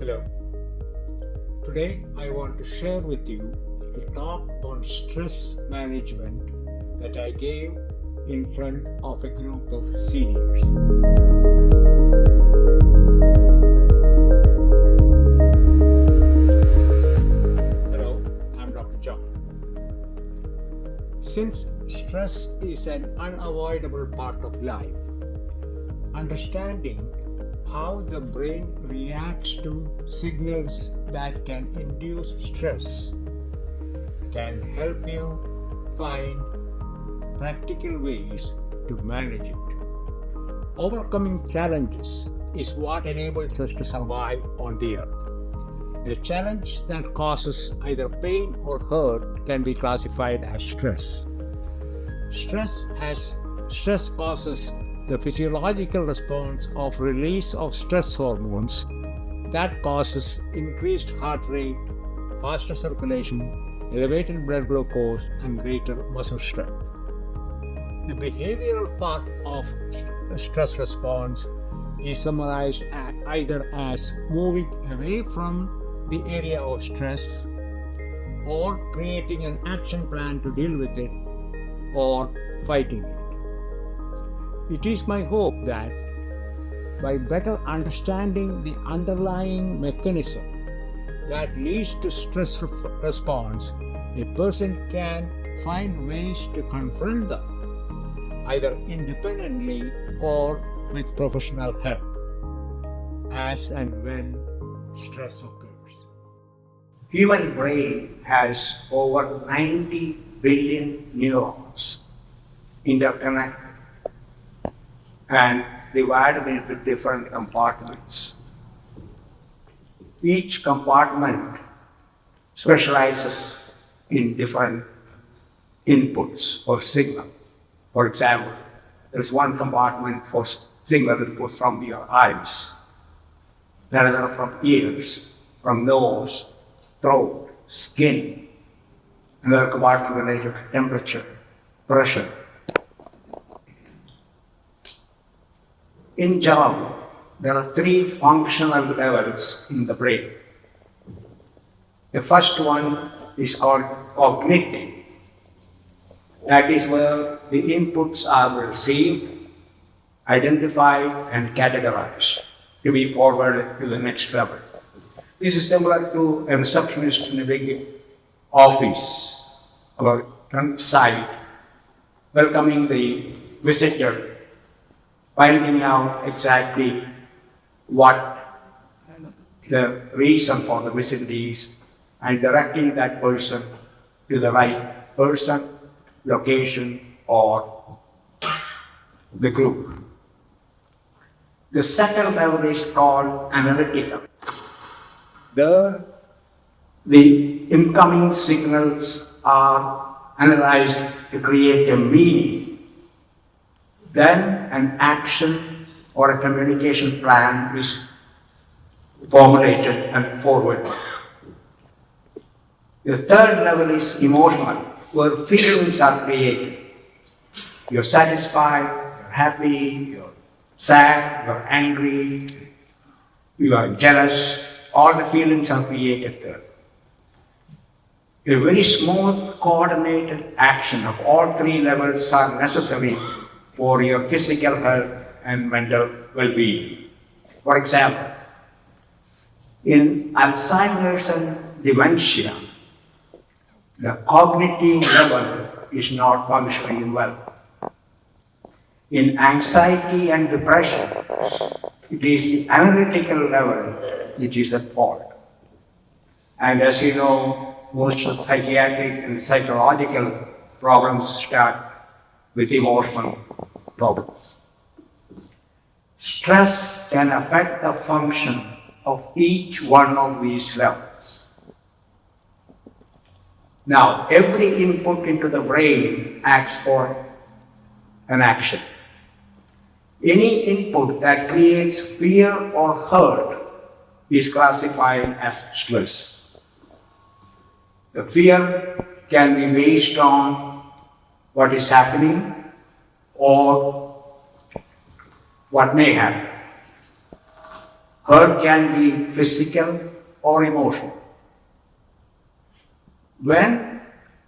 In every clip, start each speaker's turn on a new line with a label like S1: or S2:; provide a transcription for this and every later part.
S1: Hello. Today I want to share with you a talk on stress management that I gave in front of a group of seniors. Hello, I'm Dr. John. Since stress is an unavoidable part of life, understanding how the brain reacts to signals that can induce stress can help you find practical ways to manage it. Overcoming challenges is what enables us to survive on the earth. A challenge that causes either pain or hurt can be classified as stress. Stress causes the physiological response of release of stress hormones that causes increased heart rate, faster circulation, elevated blood glucose, and greater muscle strength. The behavioral part of stress response is summarized either as moving away from the area of stress, or creating an action plan to deal with it, or fighting it. It is my hope that by better understanding the underlying mechanism that leads to stress response, a person can find ways to confront them, either independently or with professional help, as and when stress occurs.
S2: Human brain has over 90 billion neurons interconnected and divided into different compartments. Each compartment specializes in different inputs or signal. For example, there's one compartment for signal input from your eyes, another from ears, from nose, throat, skin, another compartment related to temperature, pressure. In general, there are three functional levels in the brain. The first one is called cognitive. That is where the inputs are received, identified, and categorized to be forwarded to the next level. This is similar to a receptionist in a big office or site, welcoming the visitor, finding out exactly what the reason for the visit is, and directing that person to the right person, location, or the group. The second level is called analytical. The incoming signals are analyzed to create a meaning. Then an action or a communication plan is formulated and forwarded. The third level is emotional, where feelings are created. You're satisfied, you're happy, you're sad, you're angry, you are jealous. All the feelings are created there. A very smooth, coordinated action of all three levels are necessary for your physical health and mental well-being. For example, in Alzheimer's and dementia, the cognitive level is not functioning well. In anxiety and depression, it is the analytical level which is at fault. And as you know, most of psychiatric and psychological problems start with emotional problems. Stress can affect the function of each one of these levels. Now, every input into the brain acts for an action. Any input that creates fear or hurt is classified as stress. The fear can be based on what is happening or what may happen. Hurt can be physical or emotional. When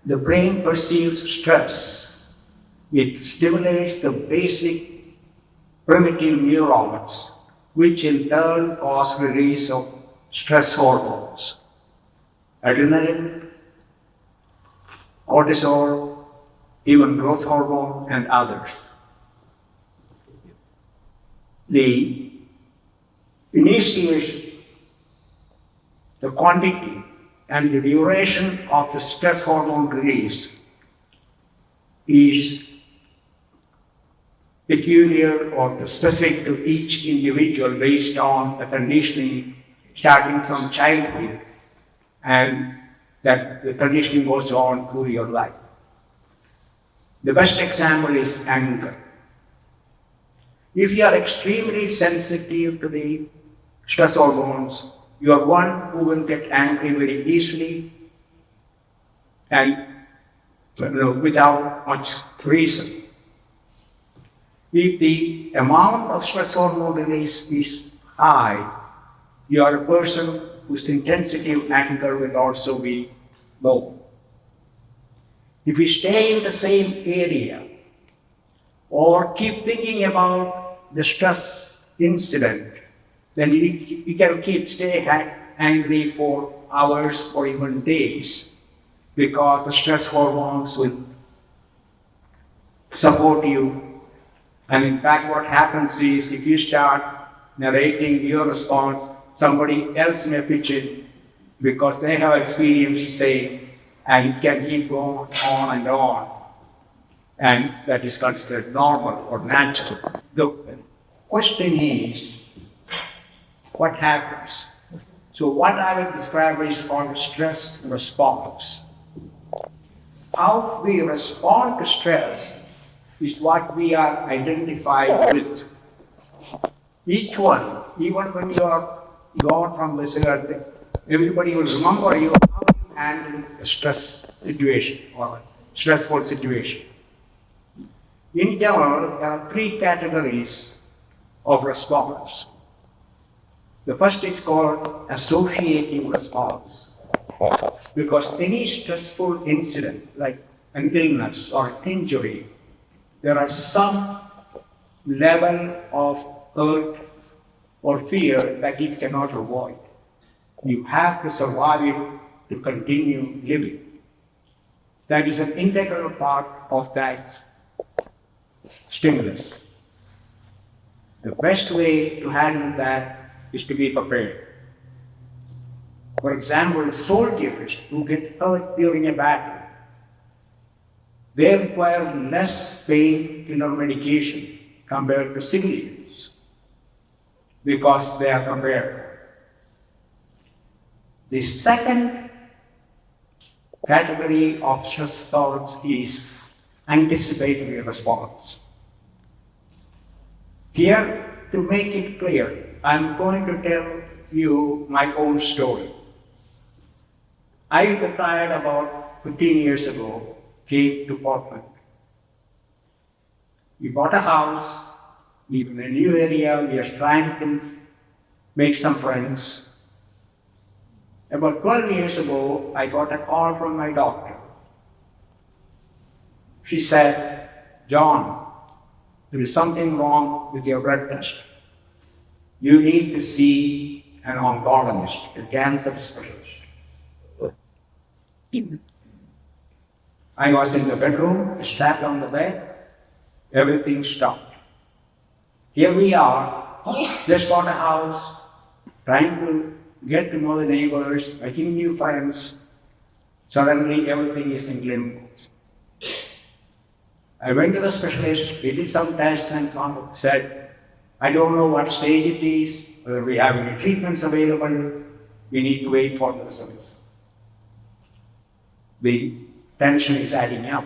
S2: the brain perceives stress, it stimulates the basic primitive neurons, which in turn cause release of stress hormones, adrenaline, cortisol, even growth hormone, and others. The initiation, the quantity, and the duration of the stress hormone release is peculiar or specific to each individual based on the conditioning starting from childhood, and that the conditioning goes on through your life. The best example is anger. If you are extremely sensitive to the stress hormones, you are one who will get angry very easily and without much reason. If the amount of stress hormone release is high, you are a person whose intensity of anger will also be low. If you stay in the same area or keep thinking about the stress incident, then you can stay angry for hours or even days because the stress hormones will support you. And in fact, what happens is if you start narrating your response, somebody else may pitch in because they have experience the same, and it can keep going on and on. And that is considered normal or natural. The question is, what happens? So what I will describe is called stress response. How we respond to stress is what we are identified with. Each one, even when you are gone from this earth, everybody will remember you how you handle a stress situation or stressful situation. In general, there are three categories of response. The first is called associative response, because any stressful incident like an illness or injury, there are some level of hurt or fear that it cannot avoid. You have to survive it to continue living. That is an integral part of that stimulus. The best way to handle that is to be prepared. For example, soldiers who get hurt during a battle, they require less painkiller medication compared to civilians because they are prepared. The second category of stress response is anticipatory response. Here, to make it clear, I'm going to tell you my own story. I retired about 15 years ago, came to Portland. We bought a house, we were in a new area, we are trying to make some friends. About 12 years ago, I got a call from my doctor. She said, "John, there is something wrong with your blood test. You need to see an oncologist, a cancer specialist." I was in the bedroom, I sat on the bed, everything stopped. Here we are, just bought a house, trying to get to know the neighbors, making new friends. Suddenly everything is in limbo. I went to the specialist, he did some tests and said, "I don't know what stage it is, whether we have any treatments available, we need to wait for the results." The tension is adding up.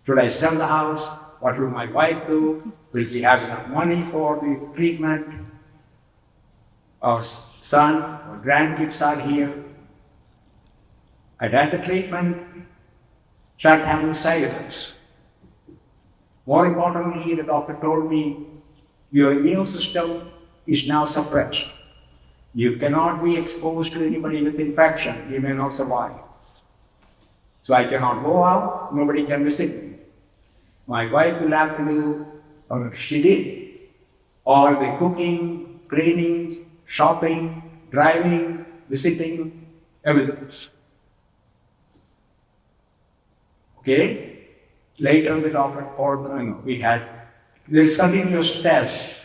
S2: Should I sell the house? What will my wife do? Will she have enough money for the treatment? Our son or grandkids are here. I had the treatment, started having side effects. More importantly, the doctor told me, your immune system is now suppressed. You cannot be exposed to anybody with infection. You may not survive. So I cannot go out. Nobody can visit me. My wife will have to do, or she did, all the cooking, cleaning, shopping, driving, visiting, everything. Okay? Later the doctor told me, there is continuous tests.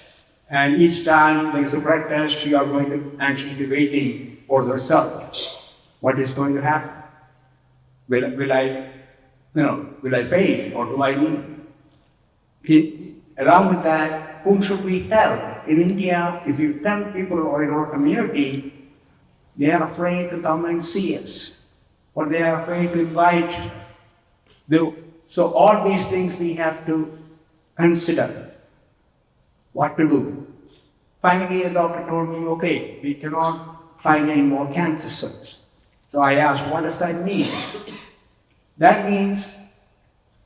S2: And each time there is a blood test, you are going to actually be waiting for the result. What is going to happen? Will I fail or do I live? Along with that, whom should we tell? In India, if you tell people or in our community, they are afraid to come and see us, or they are afraid to invite. So all these things we have to consider. What to do? Finally, the doctor told me, okay, we cannot find any more cancer cells. So I asked, what does that mean? That means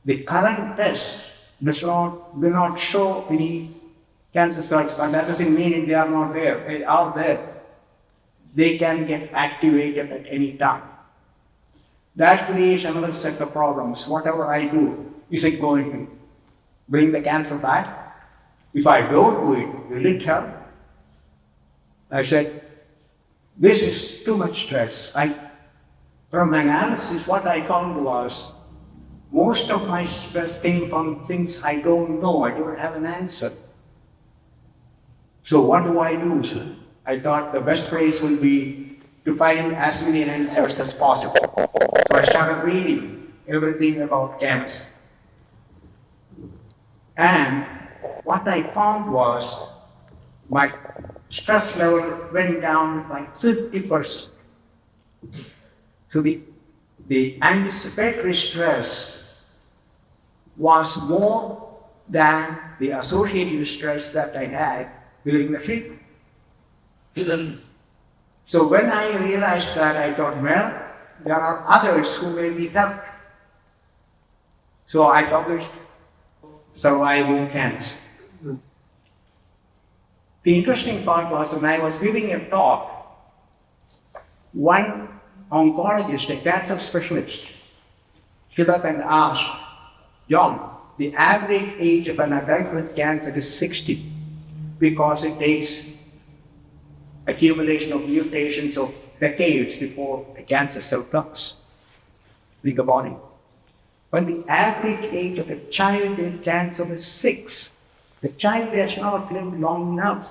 S2: the current test will not show any cancer cells, but that doesn't mean they are not there. They are there. They can get activated at any time. That creates another set of problems. Whatever I do, is it going to bring the cancer back? If I don't do it, will it help? I said, this is too much stress. From analysis, what I found was, most of my stress came from things I don't know. I don't have an answer. So what do I do? I thought the best phrase would be to find as many answers as possible. So I started reading everything about cancer. And what I found was my stress level went down by 50%. So the anticipatory stress was more than the associative stress that I had during the treatment. So when I realized that, I thought, well, there are others who may be helped. So I published Surviving Cancer. The interesting part was when I was giving a talk, one oncologist, a cancer specialist, stood up and asked, John, the average age of an adult with cancer is 60 because it takes accumulation of mutations of decades before a cancer cell comes. Think about it. When the average age of a child with cancer is 6, the child has not lived long enough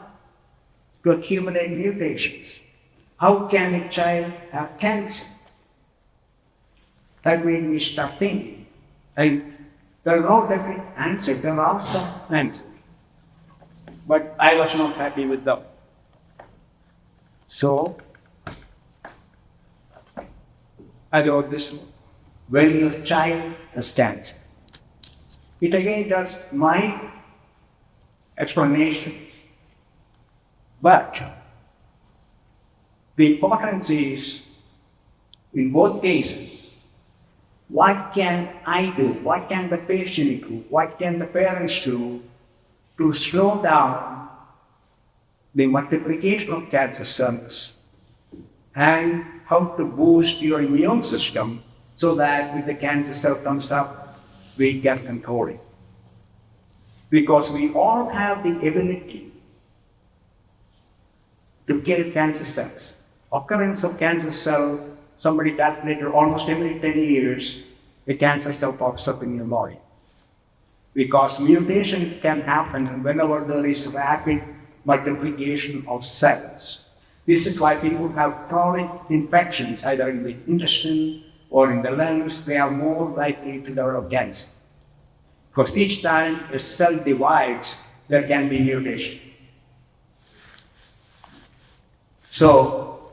S2: to accumulate mutations. How can a child have cancer? That made me start thinking. And there are no definite answers. There are some answers. But I was not happy with them. So, I wrote this one. When your child has cancer. It again does my explanation. But the importance is, in both cases, what can I do? What can the patient do? What can the parents do to slow down the multiplication of cancer cells, and how to boost your immune system so that if the cancer cell comes up, we can control it. Because we all have the ability to kill cancer cells. Occurrence of cancer cell, somebody calculated almost every 10 years, a cancer cell pops up in your body. Because mutations can happen whenever there is rapid multiplication of cells. This is why people who have chronic infections, either in the intestine or in the lungs, they are more likely to develop cancer. Because each time a cell divides, there can be mutation. So,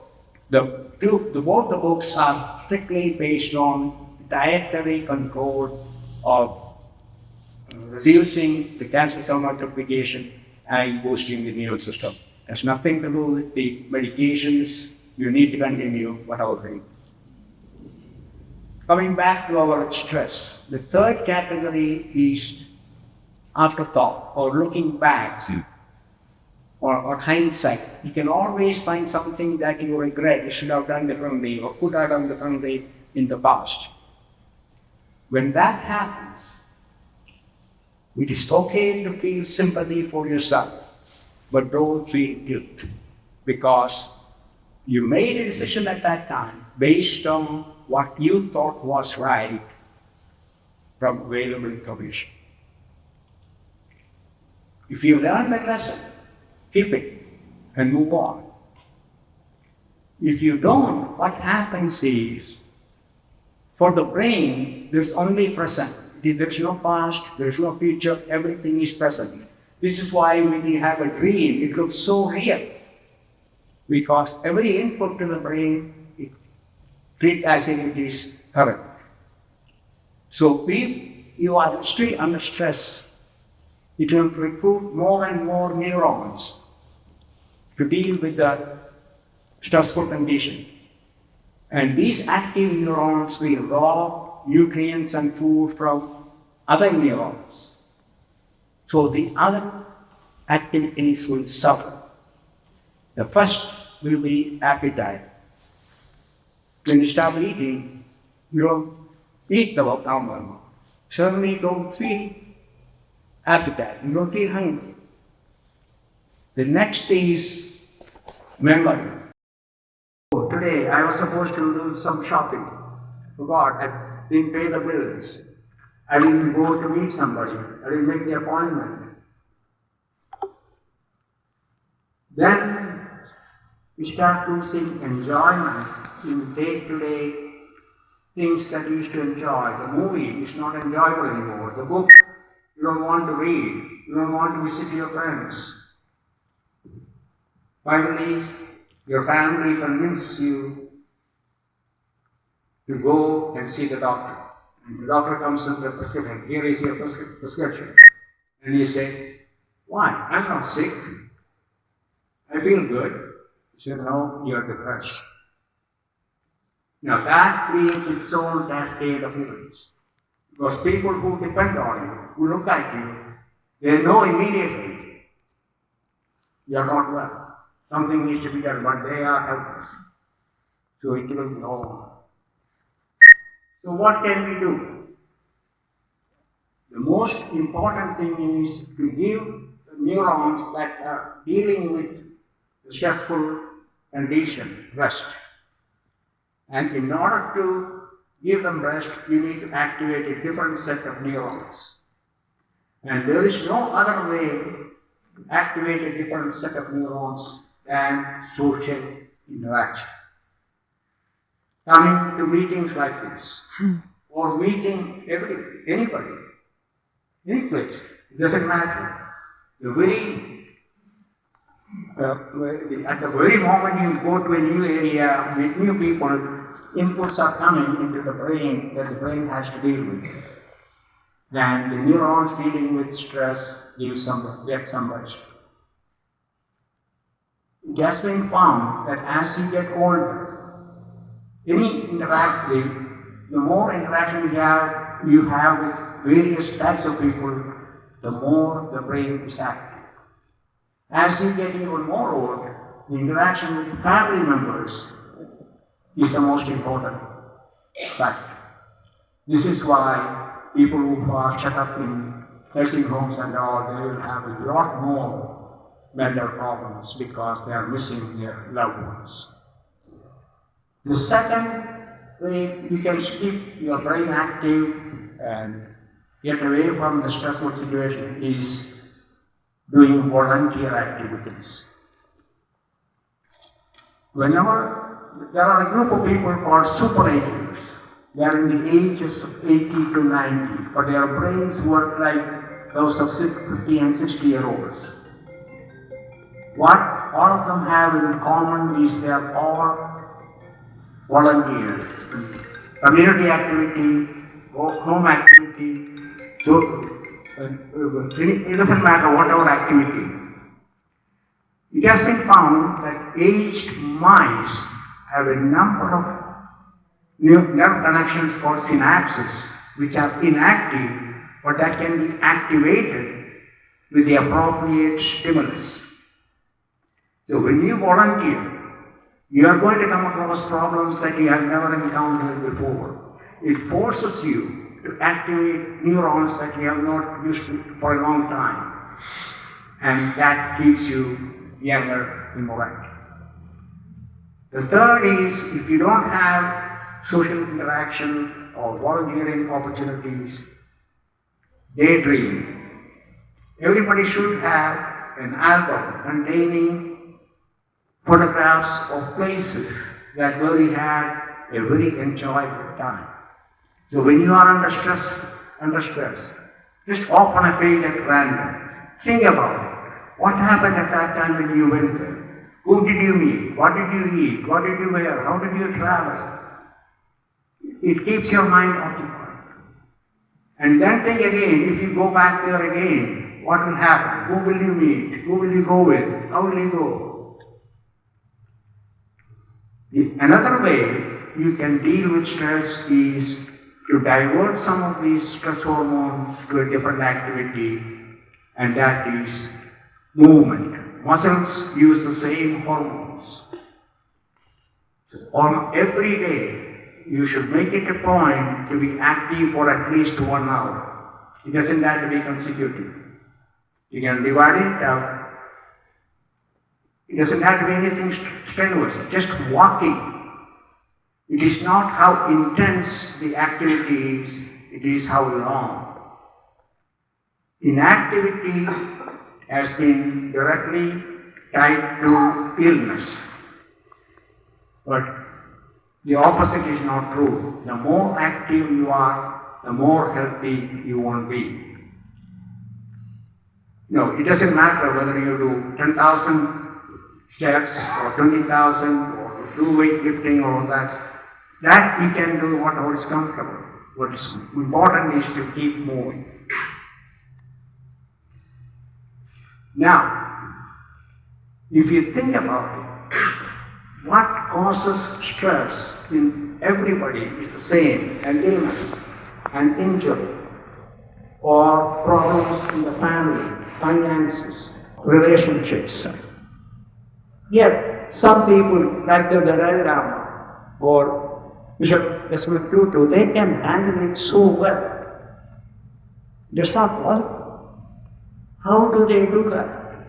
S2: both the books are strictly based on dietary control of reducing the cancer cell multiplication and boosting the immune system. It has nothing to do with the medications. You need to continue whatever. Coming back to our stress, the third category is afterthought or looking back. or hindsight. You can always find something that you regret, you should have done differently, or could have done differently in the past. When that happens, it is okay to feel sympathy for yourself, but don't feel guilt, because you made a decision at that time based on what you thought was right from available information. If you learn that lesson, keep it and move on. If you don't, what happens is, for the brain, there's only present. There's no past, there's no future, everything is present. This is why when you have a dream, it looks so real. Because every input to the brain, it treats as if it is correct. So if you are still under stress, it will recruit more and more neurons to deal with the stressful condition. And these active neurons will rob nutrients and food from other neurons. So the other activities will suffer. The first will be appetite. When you start eating, you don't eat the abdomen. Suddenly you don't feel appetite, you don't feel hungry. The next is memory. Oh, today I was supposed to do some shopping. Forgot, I didn't pay the bills. I didn't go to meet somebody. I didn't make the appointment. Then we start losing enjoyment in day-to-day things that you used to enjoy. The movie is not enjoyable anymore. The book you don't want to read. You don't want to visit your friends. Finally, your family convinces you to go and see the doctor. And the doctor comes with the prescription. Here is your prescription. And you say, why? I'm not sick. I feel good. He said, no, you're depressed. Now that creates its own cascade of events. Because people who depend on you, who look at you, they know immediately you're not well. Something needs to be done, but they are helpless. So it will go on. So what can we do? The most important thing is to give the neurons that are dealing with the stressful condition rest. And in order to give them rest, you need to activate a different set of neurons. And there is no other way to activate a different set of neurons than social interaction. Coming to meetings like this, or meeting anybody, any place, it doesn't matter. At the very moment you go to a new area, meet new people, inputs are coming into the brain that the brain has to deal with. And the neurons dealing with stress get some rest. It has been found that as you get older, the more interaction you have with various types of people, the more the brain is active. As you get even more old, the interaction with family members is the most important factor. This is why people who are shut up in nursing homes and all, they will have a lot more mental problems because they are missing their loved ones. The second way you can keep your brain active and get away from the stressful situation is doing volunteer activities. Whenever there are a group of people called super agers, they are in the ages of 80 to 90, but their brains work like those of 50 and 60-year-olds. What all of them have in common is they are all volunteers. Community activity, home activity, so it doesn't matter whatever activity. It has been found that aged mice have a number of nerve connections called synapses, which are inactive, but that can be activated with the appropriate stimulus. So when you volunteer, you are going to come across problems that you have never encountered before. It forces you to activate neurons that you have not used for a long time. And that keeps you younger and more active. The third is, if you don't have social interaction or volunteering opportunities, daydream. Everybody should have an album containing photographs of places that where he had a very enjoyable time. So when you are under stress, just open a page at random. Think about it. What happened at that time when you went there? Whom did you meet? What did you eat? What did you wear? How did you travel? It keeps your mind occupied. And then think again, if you go back there again, what will happen? Who will you meet? Who will you go with? How will you go? Another way you can deal with stress is to divert some of these stress hormones to a different activity, and that is movement. Muscles use the same hormones. On every day, you should make it a point to be active for at least 1 hour. It doesn't have to be consecutive. You can divide it up. It doesn't have to be anything strenuous, just walking. It is not how intense the activity is, it is how long. Inactivity has been directly tied to illness. But the opposite is not true. The more active you are, the more healthy you won't be. No, it doesn't matter whether you do 10,000 steps or 20,000 or do weightlifting or all that. That you can do whatever is comfortable. What is important is to keep moving. Now, if you think about it, what causes stress in everybody is the same: an illness, an injury, or problems in the family, finances, relationships. Yet, some people, like the Dalai Lama or Bishop Desmond Tutu, they can handle it so well. That's not all. How do they do that?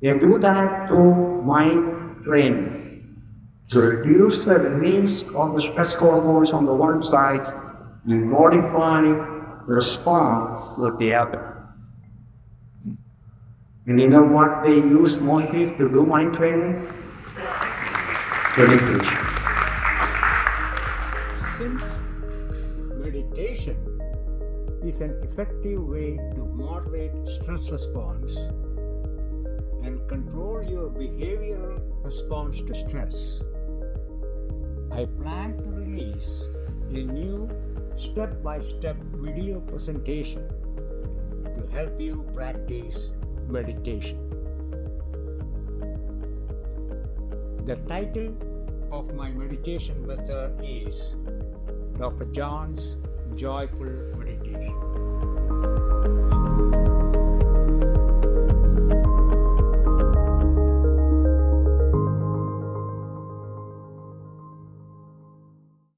S2: They do that through mind training. So reduce the release of the stress hormones on the one side and modify the response with the other. And you know what they use mostly to do mind training? Meditation.
S1: Since meditation is an effective way to moderate stress response and control your behavioral response to stress, I plan to release a new step-by-step video presentation to help you practice meditation. The title of my meditation method is Dr. John's Joyful Meditation.